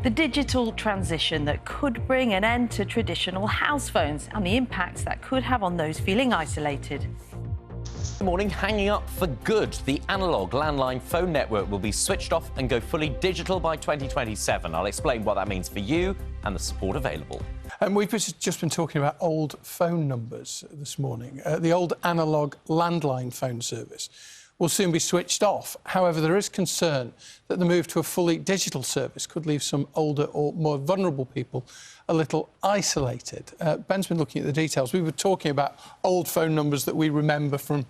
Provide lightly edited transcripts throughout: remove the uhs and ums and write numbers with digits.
the digital transition that could bring an end to traditional house phones and the impacts that could have on those feeling isolated. Good morning. Hanging up for good. The Analogue landline phone network will be switched off and go fully digital by 2027. I'll explain what that means for you and the support available. And we've just been talking about old phone numbers this morning. The old Analogue landline phone service will soon be switched off. However, there is concern that the move to a fully digital service could leave some older or more vulnerable people a little isolated. Ben's been looking at the details. We were talking about old phone numbers that we remember from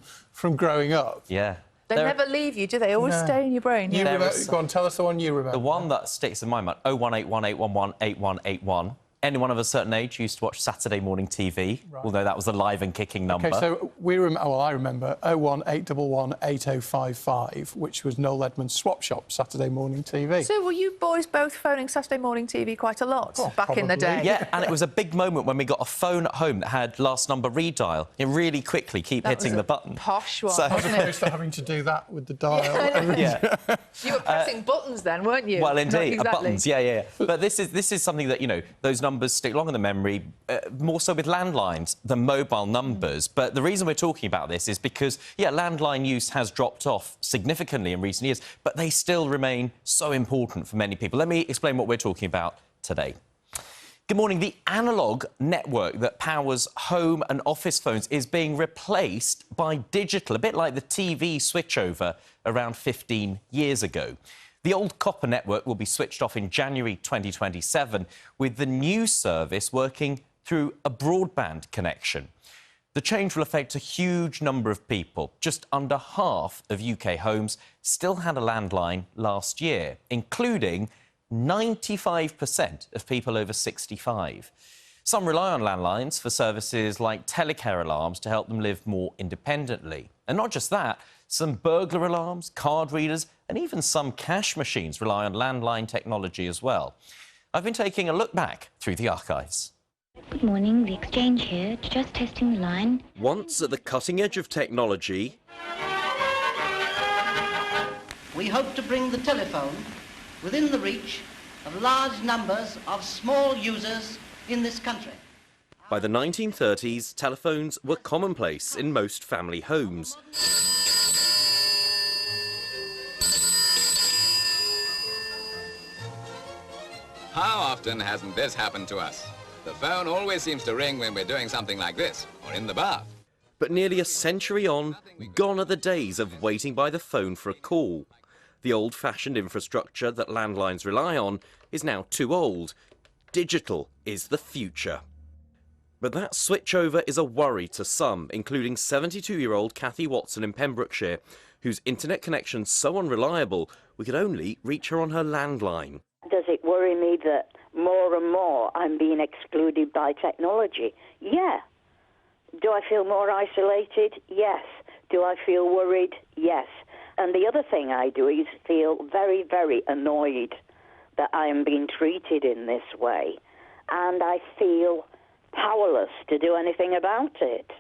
growing up. Yeah. They never leave you, do they? Always stay in your brain. Go on, tell us the one you remember. The one that sticks in my mind, 01818118181. Anyone of a certain age used to watch Saturday morning TV, although that was a live and kicking number. OK, so I remember 018118055, which was Noel Edmonds' Swap Shop Saturday morning TV. So were you boys both phoning Saturday morning TV quite a lot back in the day? Yeah, and it was a big moment when we got a phone at home that had last number redial. You really quickly keep hitting the button. Posh one, So, wasn't I was having to do that with the dial. yeah. You were pressing buttons then, weren't you? Well, indeed, Exactly. buttons, yeah. But this is something that, you know, those numbers stick long in the memory, more so with landlines than mobile numbers. But the reason we're talking about this is because, yeah, landline use has dropped off significantly in recent years, but they still remain so important for many people. Let me explain what we're talking about today. Good morning. The Analogue network that powers home and office phones is being replaced by digital, a bit like the TV switchover around 15 years ago. The old copper network will be switched off in January 2027, with the new service working through a broadband connection. The change will affect a huge number of people. Just under half of UK homes still had a landline last year, including 95% of people over 65. Some rely on landlines for services like telecare alarms to help them live more independently. And not just that, some burglar alarms, card readers, and even some cash machines rely on landline technology as well. I've been taking a look back through the archives. Good morning, the Exchange here, just testing the line. Once at the cutting edge of technology, we hope to bring the telephone within the reach of large numbers of small users in this country. By the 1930s, telephones were commonplace in most family homes. How often hasn't this happened to us? The phone always seems to ring when we're doing something like this, or in the bath. But nearly a century on, gone are the days of waiting by the phone for a call. The old-fashioned infrastructure that landlines rely on is now too old. Digital is the future. But that switchover is a worry to some, including 72-year-old Kathy Watson in Pembrokeshire, whose internet connection's so unreliable we could only reach her on her landline. Does it worry me that more and more I'm being excluded by technology? Yeah. Do I feel more isolated? Yes. Do I feel worried? Yes. And the other thing I do is feel very, very annoyed that I am being treated in this way. And I feel powerless to do anything about it.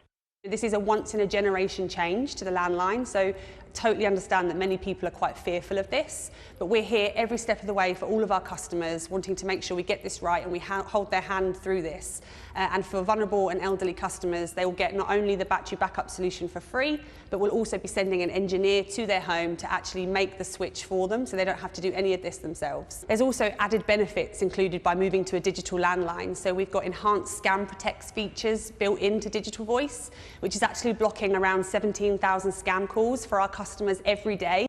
This is a once-in-a-generation change to the landline, so totally understand that many people are quite fearful of this, but we're here every step of the way for all of our customers, wanting to make sure we get this right and we hold their hand through this. And for vulnerable and elderly customers, they will get not only the battery backup solution for free, but we'll also be sending an engineer to their home to actually make the switch for them, so they don't have to do any of this themselves. There's also added benefits included by moving to a digital landline, so we've got enhanced scam protect features built into digital voice, which is actually blocking around 17,000 scam calls for our customers every day.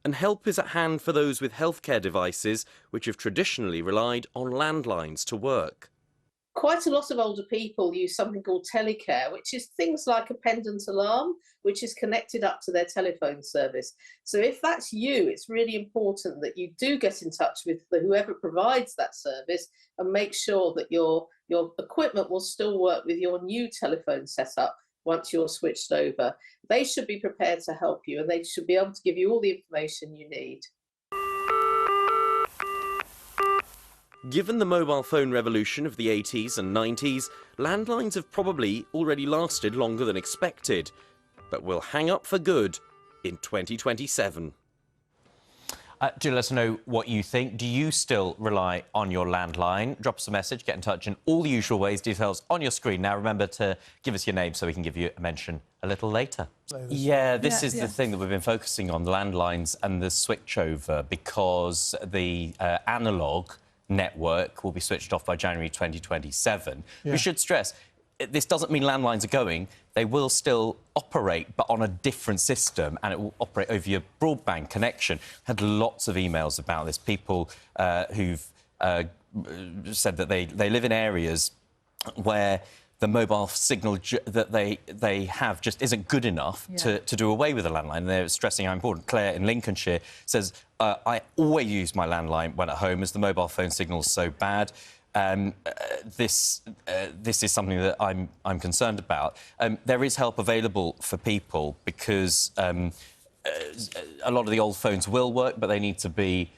And help is at hand for those with healthcare devices which have traditionally relied on landlines to work. Quite a lot of older people use something called telecare, which is things like a pendant alarm, which is connected up to their telephone service. So if that's you, it's really important that you do get in touch with whoever provides that service and make sure that your equipment will still work with your new telephone setup once you're switched over. They should be prepared to help you, and they should be able to give you all the information you need. Given the mobile phone revolution of the 80s and 90s, landlines have probably already lasted longer than expected, but will hang up for good in 2027. Do let us know what you think. Do you still rely on your landline? Drop us a message, get in touch in all the usual ways. Details on your screen. Now, remember to give us your name so we can give you a mention a little later. Yeah, this is the thing that we've been focusing on, the landlines and the switchover, because the Analogue network will be switched off by January 2027. We should stress, this doesn't mean landlines are going. They will still operate, but on a different system, and it will operate over your broadband connection. Had lots of emails about this. People who've said that they live in areas where the mobile signal that they have just isn't good enough to do away with the landline. And they're stressing how important. Claire in Lincolnshire says, I always use my landline when at home as the mobile phone signal's so bad. This is something that I'm concerned about. There is help available for people because a lot of the old phones will work, but they need to be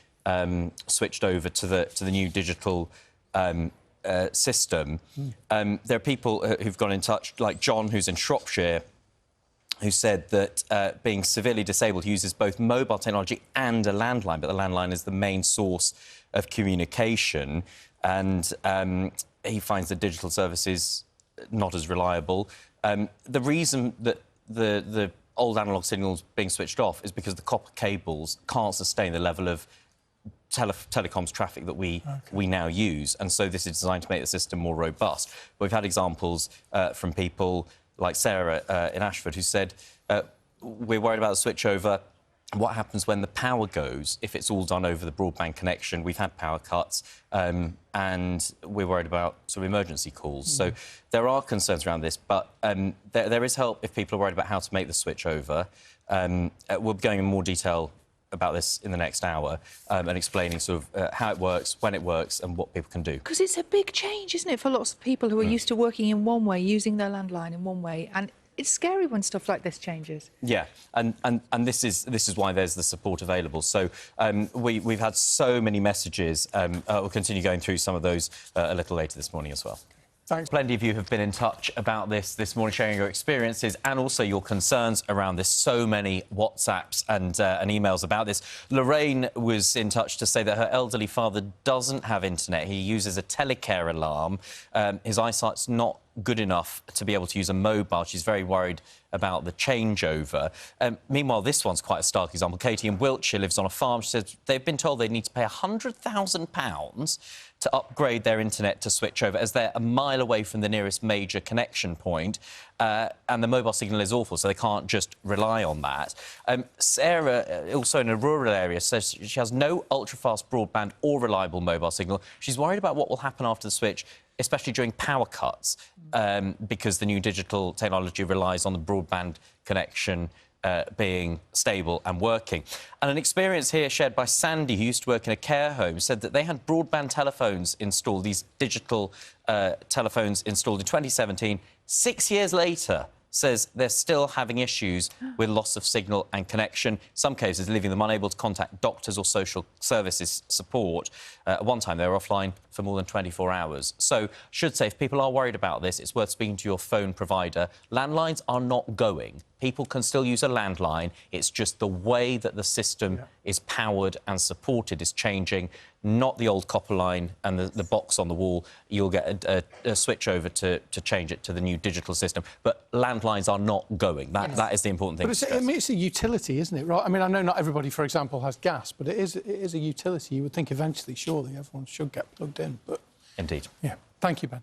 switched over to the new digital system. There are people who've gone in touch, like John, who's in Shropshire, who said that being severely disabled, uses both mobile technology and a landline, but the landline is the main source of communication, and he finds the digital services not as reliable. The reason that the old analogue signals being switched off is because the copper cables can't sustain the level of telecoms traffic that we now use, and so this is designed to make the system more robust. We've had examples from people like Sarah in Ashford, who said, we're worried about the switchover. What happens when the power goes, if it's all done over the broadband connection? We've had power cuts, and we're worried about sort of emergency calls. So there are concerns around this, but there is help if people are worried about how to make the switch over. We'll be going in more detail about this in the next hour and explaining sort of how it works, when it works and what people can do. Because it's a big change, isn't it, for lots of people who are used to working in one way, using their landline in one way, and it's scary when stuff like this changes. Yeah, and this is why there's the support available. So we've had so many messages. We'll continue going through some of those a little later this morning as well. Thanks. Plenty of you have been in touch about this morning, sharing your experiences and also your concerns around this. So many WhatsApps and emails about this. Lorraine was in touch to say that her elderly father doesn't have internet. He uses a telecare alarm. His eyesight's not good enough to be able to use a mobile. She's very worried about the changeover. Meanwhile, this one's quite a stark example. Katie in Wiltshire lives on a farm. She says they've been told they need to pay £100,000 to upgrade their internet to switch over, as they're a mile away from the nearest major connection point, and the mobile signal is awful, so they can't just rely on that. Sarah, also in a rural area, says she has no ultra-fast broadband or reliable mobile signal. She's worried about what will happen after the switch, especially during power cuts, because the new digital technology relies on the broadband connection being stable and working. And an experience here shared by Sandy, who used to work in a care home, said that they had broadband telephones installed, these digital telephones installed in 2017. 6 years later, says they're still having issues with loss of signal and connection, some cases leaving them unable to contact doctors or social services support. At one time, they were offline for more than 24 hours. So, should say, if people are worried about this, it's worth speaking to your phone provider. Landlines are not going. People can still use a landline. It's just the way that the system is powered and supported is changing, not the old copper line and the box on the wall. You'll get a switch over to change it to the new digital system. But landlines are not going. That is the important thing. But it's a utility, isn't it? Right? I mean, I know not everybody, for example, has gas, but it is a utility. You would think eventually, surely, everyone should get plugged in. But indeed. Yeah. Thank you, Ben.